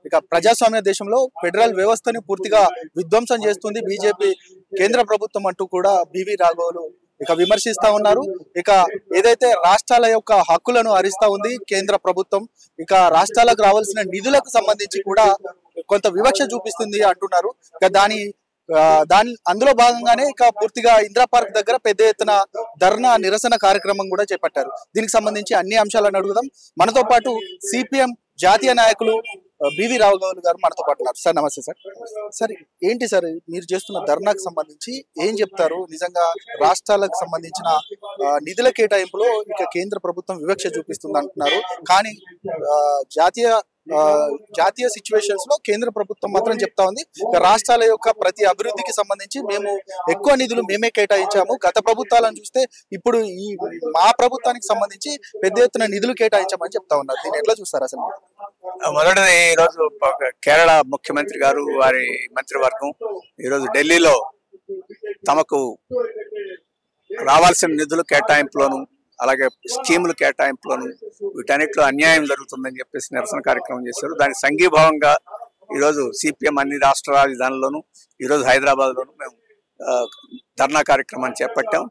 ఇక ప్రజాస్వామ్య దేశంలో ఫెడరల్ వ్యవస్థని పూర్తిగా విధ్వంసం చేస్తుంది బీజేపీ కేంద్ర ప్రభుత్వం అంటూ కూడా బివి రాఘవులు ఇక విమర్శిస్తా ఉన్నారు. ఇక ఏదైతే రాష్ట్రాల యొక్క హక్కులను హరిస్తా ఉంది కేంద్ర ప్రభుత్వం, ఇక రాష్ట్రాలకు రావాల్సిన నిధులకు సంబంధించి కూడా కొంత వివక్ష చూపిస్తుంది అంటున్నారు. ఇక అందులో భాగంగానే ఇక పూర్తిగా ఇందిరా పార్క్ దగ్గర పెద్ద ఎత్తున ధర్నా నిరసన కార్యక్రమం కూడా చేపట్టారు. దీనికి సంబంధించి అన్ని అంశాలను అడుగుదాం. మనతో పాటు సిపిఎం జాతీయ నాయకులు బివి రాఘవులు గారు మనతో పాటు ఉన్నారు. సార్ నమస్తే సార్. సార్ ఏంటి సార్ మీరు చేస్తున్న ధర్నాకు సంబంధించి ఏం చెప్తారు? నిజంగా రాష్ట్రాలకు సంబంధించిన నిధుల కేటాయింపులో ఇక కేంద్ర ప్రభుత్వం వివక్ష చూపిస్తుంది అంటున్నారు, కానీ జాతీయ సిచ్యువేషన్స్ లో కేంద్ర ప్రభుత్వం మాత్రం చెప్తా ఉంది రాష్ట్రాల యొక్క ప్రతి అభివృద్ధికి సంబంధించి మేము ఎక్కువ నిధులు మేమే కేటాయించాము. గత ప్రభుత్వాలను చూస్తే ఇప్పుడు మా ప్రభుత్వానికి సంబంధించి పెద్ద ఎత్తున నిధులు కేటాయించామని చెప్తా ఉన్నారు. దీన్ని ఎట్లా చూస్తారు అసలు? మొదటిది ఈరోజు కేరళ ముఖ్యమంత్రి గారు వారి మంత్రివర్గం ఈరోజు ఢిల్లీలో తమకు రావాల్సిన నిధుల కేటాయింపులోను అలాగే స్కీముల కేటాయింపులోను వీటన్నిటిలో అన్యాయం జరుగుతుందని చెప్పేసి నిరసన కార్యక్రమం చేశారు. దానికి సంఘీభావంగా ఈరోజు సిపిఎం అన్ని రాష్ట్ర రాజధానుల్లోనూ ఈరోజు హైదరాబాద్లోను మేము ధర్నా కార్యక్రమాన్ని చేపట్టాం.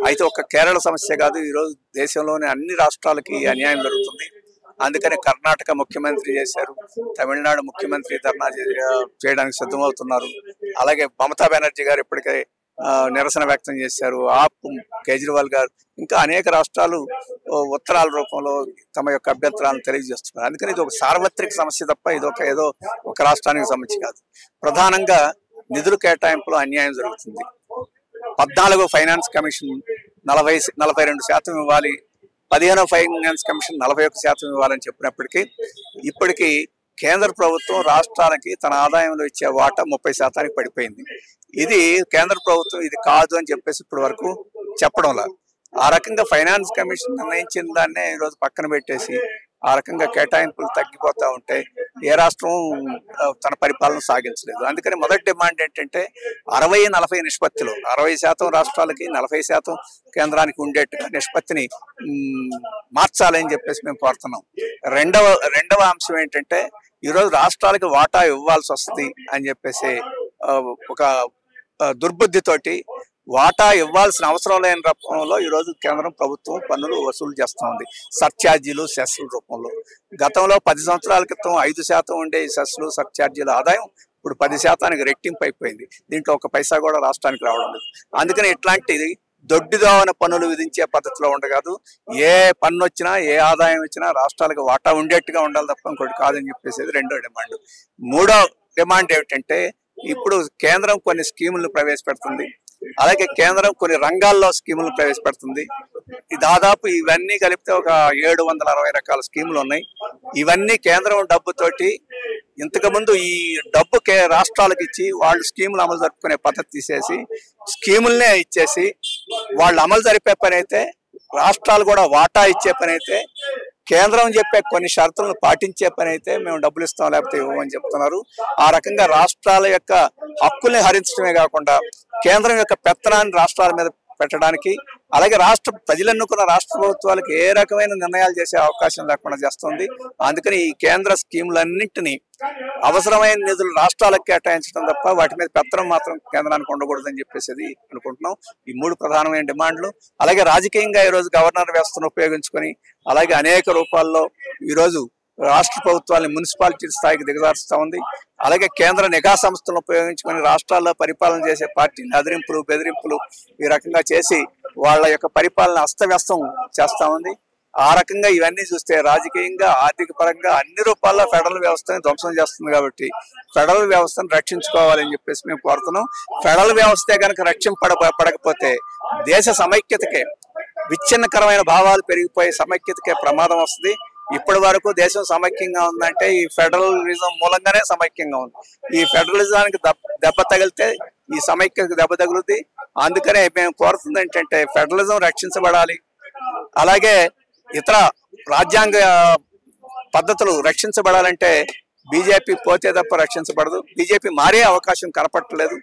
అయితే ఒక కేరళ సమస్య కాదు, ఈరోజు దేశంలోని అన్ని రాష్ట్రాలకి అన్యాయం జరుగుతుంది. అందుకని కర్ణాటక ముఖ్యమంత్రి చేశారు, తమిళనాడు ముఖ్యమంత్రి ధర్నా చేయడానికి సిద్ధమవుతున్నారు. అలాగే మమతా బెనర్జీ గారు ఇప్పటికే నిరసన వ్యక్తం చేశారు. ఆప్ కేజ్రీవాల్ గారు ఇంకా అనేక రాష్ట్రాలు ఉత్తరాల రూపంలో తమ యొక్క అభ్యంతరాలను తెలియజేస్తున్నారు. అందుకని ఇది ఒక సార్వత్రిక సమస్య తప్ప ఏదో ఒక రాష్ట్రానికి సమస్య కాదు. ప్రధానంగా నిధుల కేటాయింపులో అన్యాయం జరుగుతుంది. 14వ ఫైనాన్స్ కమిషన్ 42% ఇవ్వాలి, 15వ ఫైనాన్స్ కమిషన్ 41% ఇవ్వాలని చెప్పినప్పటికీ ఇప్పటికీ కేంద్ర ప్రభుత్వం రాష్ట్రాలకి తన ఆదాయంలో ఇచ్చే వాటా 30% పడిపోయింది. ఇది కేంద్ర ప్రభుత్వం ఇది కాదు అని చెప్పేసి ఇప్పటి వరకు చెప్పడం లేదు. ఆ రకంగా ఫైనాన్స్ కమిషన్ నిర్ణయించిన దాన్నే ఈరోజు పక్కన పెట్టేసి ఆ రకంగా కేటాయింపులు తగ్గిపోతూ ఉంటే ఏ రాష్ట్రం తన పరిపాలన సాగించలేదు. అందుకని మొదటి డిమాండ్ ఏంటంటే 60-40 నిష్పత్తిలో 60% రాష్ట్రాలకి 40% కేంద్రానికి ఉండేట్టుగా నిష్పత్తిని మార్చాలని చెప్పేసి మేము కోరుతున్నాం. రెండవ అంశం ఏంటంటే ఈరోజు రాష్ట్రాలకి వాటా ఇవ్వాల్సి వస్తుంది అని చెప్పేసి ఒక దుర్బుద్ధితోటి వాటా ఇవ్వాల్సిన అవసరం లేని రూపంలో ఈరోజు కేంద్రం ప్రభుత్వం పన్నులు వసూలు చేస్తూ ఉంది. సర్ఛార్జీలు, సెస్ల రూపంలో. గతంలో 10 సంవత్సరాల క్రితం 5% ఉండే ఈ సెస్లు, సర్ఛార్జీల ఆదాయం ఇప్పుడు 10%కి రెట్టింపు అయిపోయింది. దీంట్లో ఒక పైసా కూడా రాష్ట్రానికి రావడం లేదు. అందుకని ఇట్లాంటిది దొడ్డిదోవన పన్నులు విధించే పద్ధతిలో ఉండగాదు. ఏ పన్ను వచ్చినా ఏ ఆదాయం వచ్చినా రాష్ట్రాలకు వాటా ఉండేట్టుగా ఉండాలి తప్ప ఇంకోటి కాదని చెప్పేసి రెండో డిమాండ్. మూడో డిమాండ్ ఏమిటంటే ఇప్పుడు కేంద్రం కొన్ని స్కీములను ప్రవేశపెడుతుంది, అలాగే కేంద్రం కొన్ని రంగాల్లో స్కీములను ప్రవేశపెడుతుంది. దాదాపు ఇవన్నీ కలిపితే ఒక 760 రకాల స్కీములు ఉన్నాయి. ఇవన్నీ కేంద్రం డబ్బుతోటి ఇంతకుముందు ఈ డబ్బు రాష్ట్రాలకు ఇచ్చి వాళ్ళు స్కీములు అమలు జరుపుకునే పద్ధతి తీసేసి స్కీములనే ఇచ్చేసి వాళ్ళు అమలు జరిపే పని అయితే, రాష్ట్రాలు కూడా వాటా ఇచ్చే పని అయితే, కేంద్రం చెప్పే కొన్ని షరతులను పాటించే పని అయితే మేము డబ్బులు ఇస్తాం లేకపోతే ఇవ్వమని చెప్తున్నారు. ఆ రకంగా రాష్ట్రాల యొక్క హక్కుల్ని హరించడమే కాకుండా కేంద్రం యొక్క పెత్తనాన్ని రాష్ట్రాల మీద పెట్టడానికి, అలాగే ప్రజలు ఎన్నుకున్న రాష్ట్ర ప్రభుత్వాలకు ఏ రకమైన నిర్ణయాలు చేసే అవకాశం లేకుండా చేస్తుంది. అందుకని ఈ కేంద్ర స్కీములన్నింటినీ అవసరమైన నిధులు రాష్ట్రాలకు కేటాయించడం తప్ప వాటి మీద పెత్తనం మాత్రం కేంద్రానికి ఉండకూడదని చెప్పేసి అనుకుంటున్నాం. ఈ 3 ప్రధానమైన డిమాండ్లు. అలాగే రాజకీయంగా ఈరోజు గవర్నర్ వ్యవస్థను ఉపయోగించుకొని అలాగే అనేక రూపాల్లో ఈరోజు రాష్ట్ర ప్రభుత్వాన్ని మున్సిపాలిటీ స్థాయికి దిగజారుస్తూ ఉంది. అలాగే కేంద్ర నిఘా సంస్థలను ఉపయోగించుకొని రాష్ట్రాల్లో పరిపాలన చేసే పార్టీని అదిరింపులు, బెదిరింపులు ఈ రకంగా చేసి వాళ్ళ యొక్క పరిపాలన అస్తవ్యస్తం చేస్తూ ఉంది. ఆ రకంగా ఇవన్నీ చూస్తే రాజకీయంగా, ఆర్థిక పరంగా అన్ని రూపాల్లో ఫెడరల్ వ్యవస్థని ధ్వంసం చేస్తుంది. కాబట్టి ఫెడరల్ వ్యవస్థను రక్షించుకోవాలని చెప్పేసి మేము కోరుతున్నాం. ఫెడరల్ వ్యవస్థే కనుక పడకపోతే దేశ సమైక్యతకే, విచ్ఛిన్నకరమైన భావాలు పెరిగిపోయే సమైక్యతకే ప్రమాదం వస్తుంది. ఇప్పటి వరకు దేశం సమైక్యంగా ఉందంటే ఈ ఫెడరలిజం మూలంగానే సమైక్యంగా ఉంది. ఈ ఫెడరలిజానికి దెబ్బ తగిలితే ఈ సమైక్యతకు దెబ్బ తగులుతుంది. అందుకనే మేము కోరుతుంది ఏంటంటే ఫెడరలిజం రక్షించబడాలి, అలాగే ఇతర రాజ్యాంగ పద్ధతులు రక్షించబడాలంటే బీజేపీ పోతే తప్ప రక్షించబడదు. బీజేపీ మారే అవకాశం కనపట్టలేదు.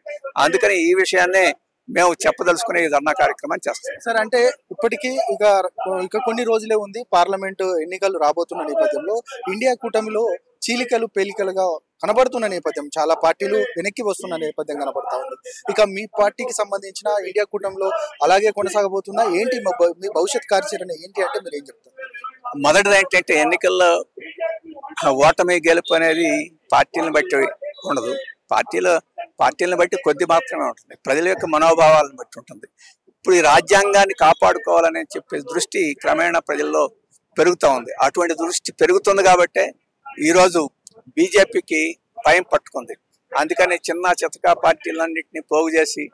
అందుకని ఈ విషయాన్నే మేము చెప్పదలుచుకునే ఈ ధర్నా కార్యక్రమాన్ని చేస్తాం. సార్, అంటే ఇప్పటికీ ఇక కొన్ని రోజులే ఉంది పార్లమెంటు ఎన్నికలు రాబోతున్న నేపథ్యంలో ఇండియా కూటమిలో చీలికలు పేలికలుగా కనబడుతున్న నేపథ్యం, చాలా పార్టీలు వెనక్కి వస్తున్న నేపథ్యం కనబడతా ఉంది. ఇక మీ పార్టీకి సంబంధించిన ఇండియా కూటమిలో అలాగే కొనసాగబోతుందా ఏంటి? మీ భవిష్యత్ కార్యాచరణ ఏంటి అంటే మీరు ఏం చెప్తారు? మొదటిది ఏంటంటే ఎన్నికల్లో ఓటమి గెలుపు అనేది పార్టీలను బట్టి ఉండదు. పార్టీలను బట్టి కొద్ది మాత్రమే ఉంటుంది. ప్రజల యొక్క మనోభావాలను బట్టి ఉంటుంది. ఇప్పుడు ఈ రాజ్యాంగాన్ని కాపాడుకోవాలని చెప్పే దృష్టి క్రమేణా ప్రజల్లో పెరుగుతూ ఉంది. అటువంటి దృష్టి పెరుగుతుంది కాబట్టే ఈరోజు బీజేపీకి భయం పట్టుకుంది. అందుకని చిన్న చితకా పార్టీలన్నింటినీ పోగు చేసి,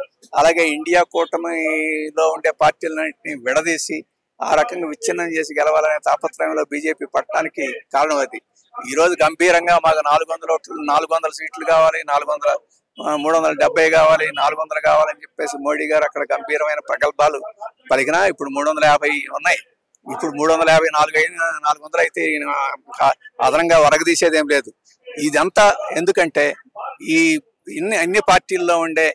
అలాగే ఇండియా కూటమిలో ఉండే పార్టీలన్నింటినీ విడదీసి ఆ రకంగా విచ్ఛిన్నం చేసి గెలవాలనే తాపత్రయంలో బీజేపీ పట్టడానికి కారణం అది. ఈ రోజు గంభీరంగా మాకు 400 సీట్లు కావాలి, 370 కావాలి, 400 కావాలని చెప్పేసి మోడీ గారు అక్కడ గంభీరమైన ప్రగల్భాలు పలికినా ఇప్పుడు 350 ఉన్నాయి. ఇప్పుడు 350 400 అయితే అదనంగా వరగదీసేది ఏం లేదు. ఇదంతా ఎందుకంటే ఈ అన్ని పార్టీల్లో ఉండే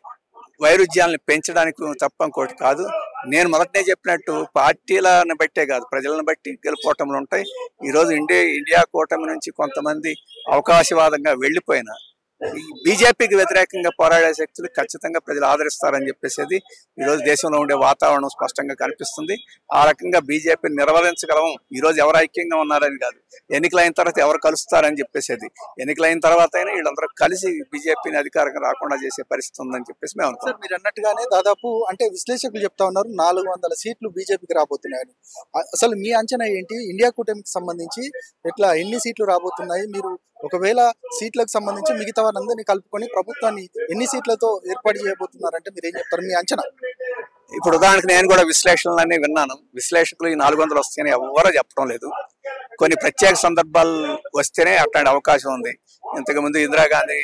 వైరుధ్యాలను పెంచడానికి తప్ప ఇంకోటి కాదు. నేను మొదటనే చెప్పినట్టు పార్టీలను బట్టే కాదు, ప్రజలను బట్టి గెలుపోవటంలు ఉంటాయి. ఈరోజు ఇండియా కూటమి నుంచి కొంతమంది అవకాశవాదంగా వెళ్ళిపోయినా బీజేపీకి వ్యతిరేకంగా పోరాడే శక్తులు ఖచ్చితంగా ప్రజలు ఆదరిస్తారని చెప్పేసి ఈరోజు దేశంలో ఉండే వాతావరణం స్పష్టంగా కనిపిస్తుంది. ఆ రకంగా బీజేపీని నిర్వహించగలము. ఈరోజు ఎవరు ఐక్యంగా ఉన్నారని కాదు, ఎన్నికలైన తర్వాత ఎవరు కలుస్తారని చెప్పేసి, ఎన్నికలైన తర్వాత అయినా వీళ్ళందరూ కలిసి బీజేపీని అధికారంగా రాకుండా చేసే పరిస్థితి ఉందని చెప్పేసి మేము అనుకుంటున్నాం. మీరు అన్నట్టుగానే దాదాపు అంటే విశ్లేషకులు చెప్తా ఉన్నారు 400 సీట్లు బీజేపీకి రాబోతున్నాయని. అసలు మీ అంచనా ఏంటి? ఇండియా కూటమికి సంబంధించి ఎన్ని సీట్లు రాబోతున్నాయి? మీరు ఒకవేళ సీట్లకు సంబంధించి మిగతా వారందరినీ కలుపుకొని ప్రభుత్వాన్ని ఎన్ని సీట్లతో ఏర్పాటు చేయబోతున్నారంటే మీరు ఏం చెప్తారు, మీ అంచనా? ఇప్పుడు ఉదాహరణకు నేను కూడా విశ్లేషణలన్నీ విన్నాను. విశ్లేషకులు ఈ 400 వస్తేనే ఎవరో చెప్పడం లేదు. కొన్ని ప్రత్యేక సందర్భాలు వస్తేనే అట్లాంటి అవకాశం ఉంది. ఇంతకుముందు ఇందిరాగాంధీ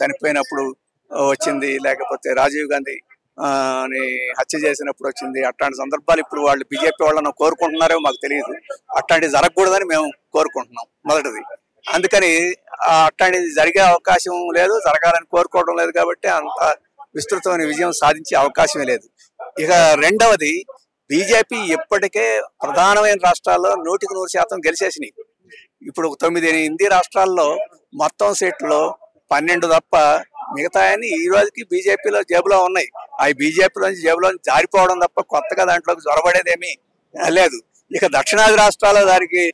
చనిపోయినప్పుడు వచ్చింది, లేకపోతే రాజీవ్ గాంధీ హత్య చేసినప్పుడు వచ్చింది. అట్లాంటి సందర్భాలు ఇప్పుడు వాళ్ళు బీజేపీ వాళ్ళను కోరుకుంటున్నారో మాకు తెలియదు. అట్లాంటివి జరగకూడదని మేము కోరుకుంటున్నాం మొదటిది. అందుకని అట్లాంటిది జరిగే అవకాశం లేదు, జరగాలని కోరుకోవడం లేదు. కాబట్టి అంత విస్తృతమైన విజయం సాధించే అవకాశమే లేదు. ఇక రెండవది, బీజేపీ ఇప్పటికే ప్రధానమైన రాష్ట్రాల్లో 100% గెలిచేసినాయి. ఇప్పుడు 9 హిందీ రాష్ట్రాల్లో మొత్తం సీట్లు 12 తప్ప మిగతా ఈ రోజుకి బీజేపీలో జేబులో ఉన్నాయి. అవి బీజేపీలోంచి జేబులో జారిపోవడం తప్ప కొత్తగా దాంట్లోకి జొరబడేదేమీ లేదు. ఇక దక్షిణాది రాష్ట్రాల్లో దానికి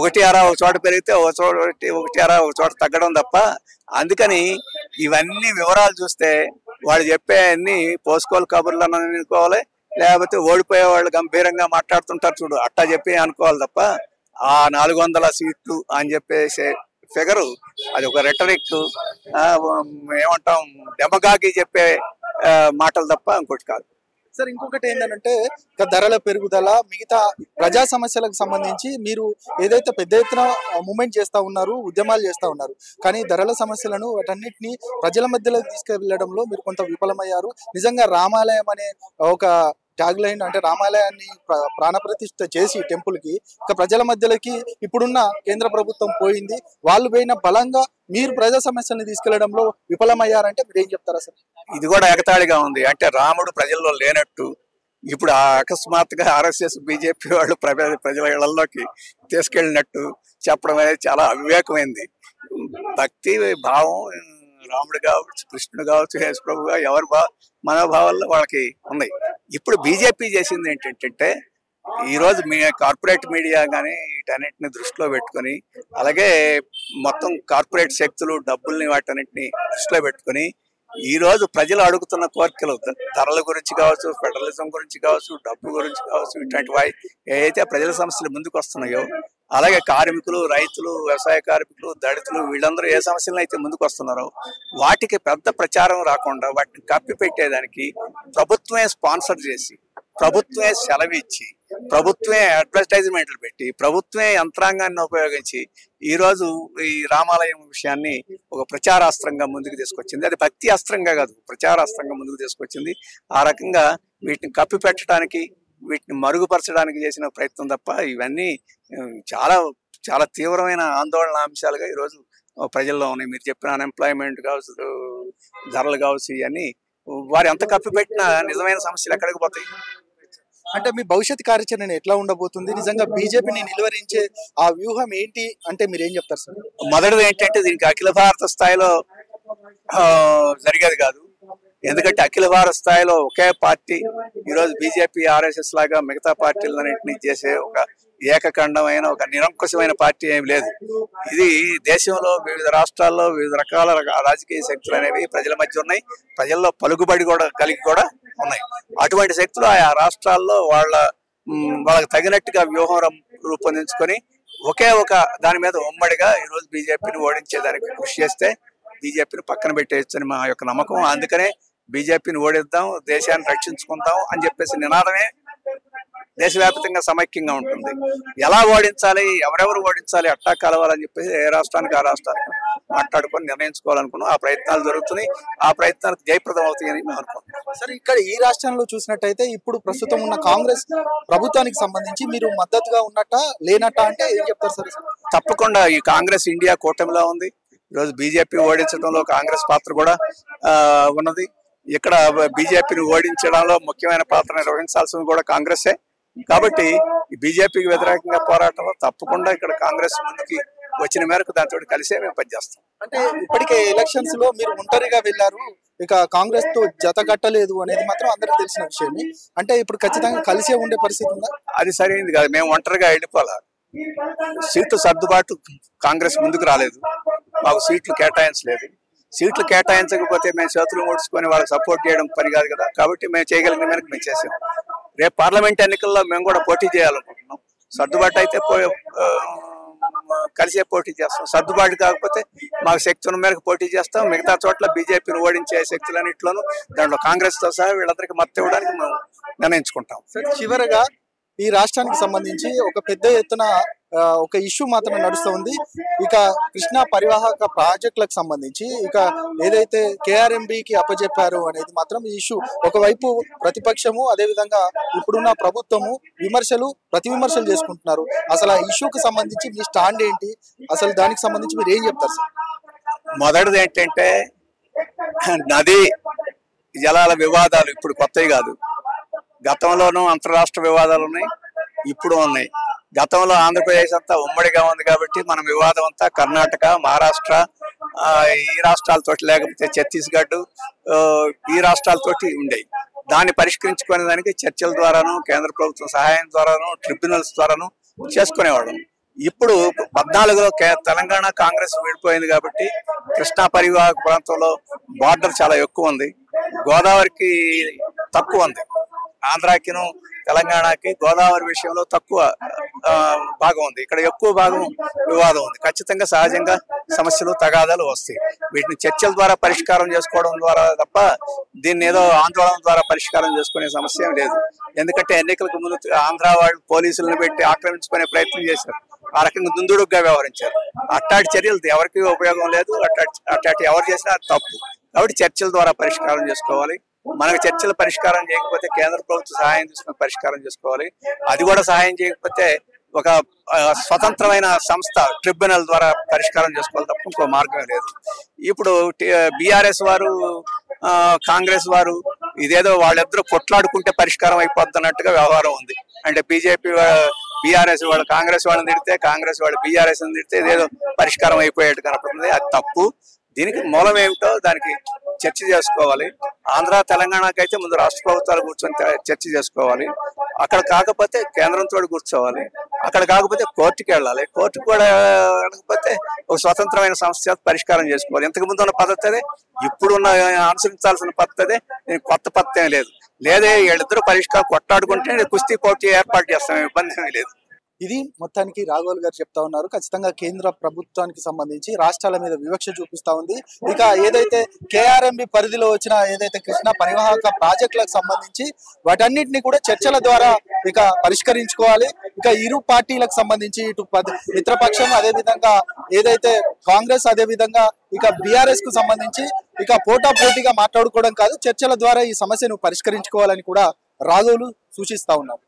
1 ఒక చోట పెరిగితే ఒక చోట తగ్గడం తప్ప. అందుకని ఇవన్నీ వివరాలు చూస్తే వాళ్ళు చెప్పే అన్ని పోసుకోలు కబుర్లు అనుకోవాలి, లేకపోతే ఓడిపోయే వాళ్ళు గంభీరంగా మాట్లాడుతుంటారు చూడు, అట్టా చెప్పి అనుకోవాలి తప్ప ఆ 400 సీట్లు అని చెప్పేసి ఫిగరు అది ఒక రెటరిక్, ఏమంటాం, డెమగాకి చెప్పే మాటలు తప్ప ఇంకోటి కాదు. సార్, ఇంకొకటి ఏంటంటే ధరల పెరుగుదల, మిగతా ప్రజా సమస్యలకు సంబంధించి మీరు ఏదైతే పెద్ద ఎత్తున మూవ్మెంట్ చేస్తూ ఉన్నారు, ఉద్యమాలు చేస్తూ ఉన్నారు, కానీ ధరల సమస్యలను వాటన్నిటిని ప్రజల మధ్యలోకి తీసుకెళ్లడంలో మీరు కొంత విఫలమయ్యారు. నిజంగా రామాలయం అనే ఒక ట్యాగ్ లైన్, అంటే రామాలయాన్ని ప్రాణప్రతిష్ఠ చేసి టెంపుల్కి ఇక ప్రజల మధ్యలోకి ఇప్పుడున్న కేంద్ర ప్రభుత్వం పోయింది. వాళ్ళు పోయిన బలంగా మీరు ప్రజా సమస్యల్ని తీసుకెళ్లడంలో విఫలమయ్యారంటే మీరు ఏం చెప్తారా సార్? ఇది కూడా ఎగతాళిగా ఉంది. అంటే రాముడు ప్రజల్లో లేనట్టు ఇప్పుడు అకస్మాత్తుగా ఆర్ఎస్ఎస్ బీజేపీ వాళ్ళు ప్రజల ఇళ్లలోకి తీసుకెళ్ళినట్టు చెప్పడం అనేది చాలా అవివేకమైంది. భక్తి భావం రాముడు కావచ్చు, కృష్ణుడు కావచ్చు, యేసు ప్రభుగా ఎవరి మనోభావాల్లో వాళ్ళకి ఉన్నాయి. ఇప్పుడు బీజేపీ చేసింది ఏంటంటే ఈరోజు కార్పొరేట్ మీడియా కానీ వీటన్నిటిని దృష్టిలో పెట్టుకొని, అలాగే మొత్తం కార్పొరేట్ శక్తులు డబ్బుల్ని వాటన్నిటిని దృష్టిలో పెట్టుకొని ఈరోజు ప్రజలు అడుగుతున్న కోరికలు ధరల గురించి కావచ్చు, ఫెడరలిజం గురించి కావచ్చు, డబ్బు గురించి కావచ్చు, ఇట్లాంటివి ఏవైతే ప్రజల సమస్యలు ముందుకు వస్తున్నాయో, అలాగే కార్మికులు, రైతులు, వ్యవసాయ కార్మికులు, దళితులు వీళ్ళందరూ ఏ సమస్యలను అయితే ముందుకు వస్తున్నారో వాటికి పెద్ద ప్రచారం రాకుండా వాటిని కప్పి పెట్టేదానికి ప్రభుత్వమే స్పాన్సర్ చేసి, ప్రభుత్వమే సెలవిచ్చి, ప్రభుత్వమే అడ్వర్టైజ్మెంట్లు పెట్టి, ప్రభుత్వమే యంత్రాంగాన్ని ఉపయోగించి ఈరోజు ఈ రామాలయం విషయాన్ని ఒక ప్రచారాస్త్రంగా ముందుకు తీసుకొచ్చింది. అది భక్తి అస్త్రంగా కాదు, ప్రచారాస్త్రంగా ముందుకు తీసుకొచ్చింది. ఆ రకంగా వీటిని కప్పి పెట్టడానికి, వీటిని మరుగుపరచడానికి చేసిన ప్రయత్నం తప్ప ఇవన్నీ చాలా చాలా తీవ్రమైన ఆందోళన అంశాలుగా ఈరోజు ప్రజల్లో ఉన్నాయి. మీరు చెప్పిన అన్ఎంప్లాయ్మెంట్ కావచ్చు, ధరలు కావచ్చు, ఇవన్నీ వారు ఎంత కప్పి పెట్టినా నిజమైన సమస్యలు ఎక్కడికి పోతాయి? అంటే మీ భవిష్యత్ కార్యాచరణ ఎట్లా ఉండబోతుంది? నిజంగా బీజేపీని నిలువరించే ఆ వ్యూహం ఏంటి అంటే మీరు ఏం చెప్తారు సార్? మొదటిది ఏంటంటే దీనికి అఖిల భారత స్థాయిలో జరిగేది కాదు. ఎందుకంటే అఖిల భారత స్థాయిలో ఒకే పార్టీ ఈరోజు బీజేపీ ఆర్ఎస్ఎస్ లాగా మిగతా పార్టీలన్నింటినీ చేసే ఒక ఏకఖండమైన ఒక నిరంకుశమైన పార్టీ ఏమి లేదు. ఇది దేశంలో వివిధ రాష్ట్రాల్లో వివిధ రకాల రాజకీయ శక్తులు అనేవి ప్రజల మధ్య ఉన్నాయి, ప్రజల్లో పలుకుబడి కూడా కలిగి కూడా ఉన్నాయి. అటువంటి శక్తులు ఆయా రాష్ట్రాల్లో వాళ్ళకి తగినట్టుగా వ్యూహం రూపొందించుకొని ఒకే ఒక దాని మీద ఉమ్మడిగా ఈరోజు బీజేపీని ఓడించేదానికి కృషి చేస్తే బీజేపీని పక్కన పెట్టేయచ్చని మా యొక్క నమ్మకం. అందుకనే బీజేపీని ఓడిద్దాం, దేశాన్ని రక్షించుకుందాం అని చెప్పేసి నినాదమే దేశవ్యాప్తంగా సమైక్యంగా ఉంటుంది. ఎలా ఓడించాలి, ఎవరెవరు ఓడించాలి, అట్టా కలవాలని చెప్పేసి ఏ రాష్ట్రానికి ఆ రాష్ట్రానికి మాట్లాడుకొని నిర్ణయించుకోవాలనుకున్నాం. ఆ ప్రయత్నాలు జరుగుతున్నాయి. ఆ ప్రయత్నాలకు జయప్రదం అవుతాయని మేము అనుకుంటున్నాం. సరే, ఇక్కడ ఈ రాష్ట్రంలో చూసినట్టయితే ఇప్పుడు ప్రస్తుతం ఉన్న కాంగ్రెస్ ప్రభుత్వానికి సంబంధించి మీరు మద్దతుగా ఉన్నట్ట లేనట్ట అంటే ఏం చెప్తారు సార్? తప్పకుండా ఈ కాంగ్రెస్ ఇండియా కూటమిలో ఉంది. ఈరోజు బీజేపీ ఓడించడంలో కాంగ్రెస్ పాత్ర కూడా ఉన్నది. ఇక్కడ బీజేపీని ఓడించడంలో ముఖ్యమైన పాత్ర నిర్వహించాల్సింది కూడా కాంగ్రెసే. కాబట్టి బీజేపీకి వ్యతిరేకంగా పోరాటంలో తప్పకుండా ఇక్కడ కాంగ్రెస్ ముందుకి వచ్చిన మేరకు దాంతో కలిసే మేము పనిచేస్తాం. అంటే ఇప్పటికే ఎలక్షన్స్ లో మీరు ఒంటరిగా వెళ్ళారు, ఇక కాంగ్రెస్ తో జత కట్టలేదు అనేది మాత్రం అందరికి తెలిసిన విషయమే. అంటే ఇప్పుడు ఖచ్చితంగా కలిసే ఉండే పరిస్థితి ఉందా? అది సరైనది కాదు. మేము ఒంటరిగా వెళ్ళిపోవాలి. సీట్లు సర్దుబాటు కాంగ్రెస్ ముందుకు రాలేదు, మాకు సీట్లు కేటాయించలేదు. సీట్లు కేటాయించకపోతే మేము చేతులు ముడుచుకొని వాళ్ళకి సపోర్ట్ చేయడం పని కాదు కదా. కాబట్టి మేము చేయగలిగిన మేరకు మేము చేసాం. రేపు పార్లమెంట్ ఎన్నికల్లో మేము కూడా పోటీ చేయాలనుకుంటున్నాం. సర్దుబాటు అయితే కలిసే పోటీ చేస్తాం. సర్దుబాటు కాకపోతే మాకు శక్తి ఉన్న మేరకు పోటీ చేస్తాం. మిగతా చోట్ల బీజేపీని ఓడించే శక్తులన్నింటిలోనూ దాంట్లో కాంగ్రెస్ తో సహా వీళ్ళందరికీ మద్దతు ఇవ్వడానికి మేము నిర్ణయించుకుంటాం. చివరగా ఈ రాష్ట్రానికి సంబంధించి ఒక పెద్ద ఎత్తున ఒక ఇష్యూ మాత్రం నడుస్తూ ఉంది. ఇక కృష్ణా పరివాహక ప్రాజెక్టులకు సంబంధించి ఇక ఏదైతే కేఆర్ఎంబికి అప్పచెప్పారు అనేది మాత్రం ఈ ఇష్యూ. ఒకవైపు ప్రతిపక్షము, అదేవిధంగా ఇప్పుడున్న ప్రభుత్వము ప్రతి విమర్శలు చేసుకుంటున్నారు. అసలు ఆ ఇష్యూకి సంబంధించి మీ స్టాండ్ ఏంటి? అసలు దానికి సంబంధించి మీరు ఏం చెప్తారు సార్? మొదటిది ఏంటంటే నదీ జలాల వివాదాలు ఇప్పుడు కొత్తవి కాదు. గతంలోనూ అంతర్రాష్ట్ర వివాదాలు ఉన్నాయి, ఇప్పుడు ఉన్నాయి. గతంలో ఆంధ్రప్రదేశ్ అంతా ఉమ్మడిగా ఉంది కాబట్టి మన వివాదం అంతా కర్ణాటక, మహారాష్ట్ర ఈ రాష్ట్రాలతోటి, లేకపోతే ఛత్తీస్గఢ్ ఈ రాష్ట్రాలతోటి ఉండేవి. దాన్ని పరిష్కరించుకునే దానికి చర్చల ద్వారాను, కేంద్ర ప్రభుత్వం సహాయం ద్వారాను, ట్రిబ్యునల్స్ ద్వారాను చేసుకునేవాళ్ళం. ఇప్పుడు 14లో తెలంగాణ కాంగ్రెస్ విడిపోయింది కాబట్టి కృష్ణా పరివాహక ప్రాంతంలో బార్డర్ చాలా ఎక్కువ ఉంది, గోదావరికి తక్కువ ఉంది. ఆంధ్రాకిను తెలంగాణకి గోదావరి విషయంలో తక్కువ భాగం ఉంది, ఇక్కడ ఎక్కువ భాగం వివాదం ఉంది. ఖచ్చితంగా సహజంగా సమస్యలు తగాదాలు వస్తాయి. వీటిని చర్చల ద్వారా పరిష్కారం చేసుకోవడం ద్వారా తప్ప దీన్ని ఏదో ఆందోళన ద్వారా పరిష్కారం చేసుకునే సమస్య లేదు. ఎందుకంటే ఎన్నికలకు ముందు ఆంధ్ర వాళ్ళు పోలీసులను పెట్టి ఆక్రమించుకునే ప్రయత్నం చేశారు. ఆ రకంగా దుందుడుగ్గా వ్యవహరించారు. అట్టాటి చర్యలు ఎవరికి ఉపయోగం లేదు. అట్టాటి ఎవరు చేసినా తప్పు. కాబట్టి చర్చల ద్వారా పరిష్కారం చేసుకోవాలి. మనకు చర్చల పరిష్కారం చేయకపోతే కేంద్ర ప్రభుత్వ సహాయం తీసుకుని పరిష్కారం చేసుకోవాలి. అది కూడా సహాయం చేయకపోతే ఒక స్వతంత్రమైన సంస్థ ట్రిబ్యునల్ ద్వారా పరిష్కారం చేసుకోవాలి తప్ప ఇంకో మార్గం లేదు. ఇప్పుడు బీఆర్ఎస్ వారు, కాంగ్రెస్ వారు ఇదేదో వాళ్ళిద్దరూ కొట్లాడుకుంటే పరిష్కారం అయిపోద్ది అన్నట్టుగా వ్యవహారం ఉంది. అంటే బీజేపీ బీఆర్ఎస్ వాళ్ళు కాంగ్రెస్ వాళ్ళని తిడితే, కాంగ్రెస్ వాళ్ళు బీఆర్ఎస్ అని తిడితే ఇదేదో పరిష్కారం అయిపోయేట్టు కనపడుతుంది. అది తప్పు. దీనికి మూలం ఏమిటో దానికి చర్చ చేసుకోవాలి. ఆంధ్ర తెలంగాణకి అయితే ముందు రాష్ట్ర ప్రభుత్వాలు కూర్చొని చర్చ చేసుకోవాలి. అక్కడ కాకపోతే కేంద్రంతో కూర్చోవాలి. అక్కడ కాకపోతే కోర్టుకి వెళ్ళాలి. కోర్టుకు కూడా వెళ్ళకపోతే ఒక స్వతంత్రమైన సంస్థ పరిష్కారం చేసుకోవాలి. ఇంతకు ముందు ఉన్న పద్ధతి అదే, ఇప్పుడున్న అనుసరించాల్సిన పద్ధతి అదే. కొత్త పద్ధతి ఏం లేదు. లేదే వీళ్ళిద్దరూ పరిష్కారం కొట్లాడుకుంటే కుస్తీ పోటీ ఏర్పాటు చేస్తాం, ఇబ్బంది ఏమీ లేదు. ఇది మొత్తానికి రాఘవల్ గారు చెప్తా ఉన్నారు. ఖచ్చితంగా కేంద్ర ప్రభుత్వానికి సంబంధించి రాష్ట్రాల మీద వివక్ష చూపిస్తా ఉంది. ఇక ఏదైతే కేఆర్ఎంబి పరిధిలో వచ్చిన ఏదైతే కృష్ణా పరివాహక ప్రాజెక్టులకు సంబంధించి వాటన్నిటిని కూడా చర్చల ద్వారా ఇక పరిష్కరించుకోవాలి. ఇక ఇరు పార్టీలకు సంబంధించి ఇటు మిత్రపక్షం, అదేవిధంగా ఏదైతే కాంగ్రెస్, అదేవిధంగా ఇక బీఆర్ఎస్ కు సంబంధించి ఇక పోటాపోటీగా మాట్లాడుకోవడం కాదు, చర్చల ద్వారా ఈ సమస్యను పరిష్కరించుకోవాలని కూడా రాఘవులు సూచిస్తా ఉన్నారు.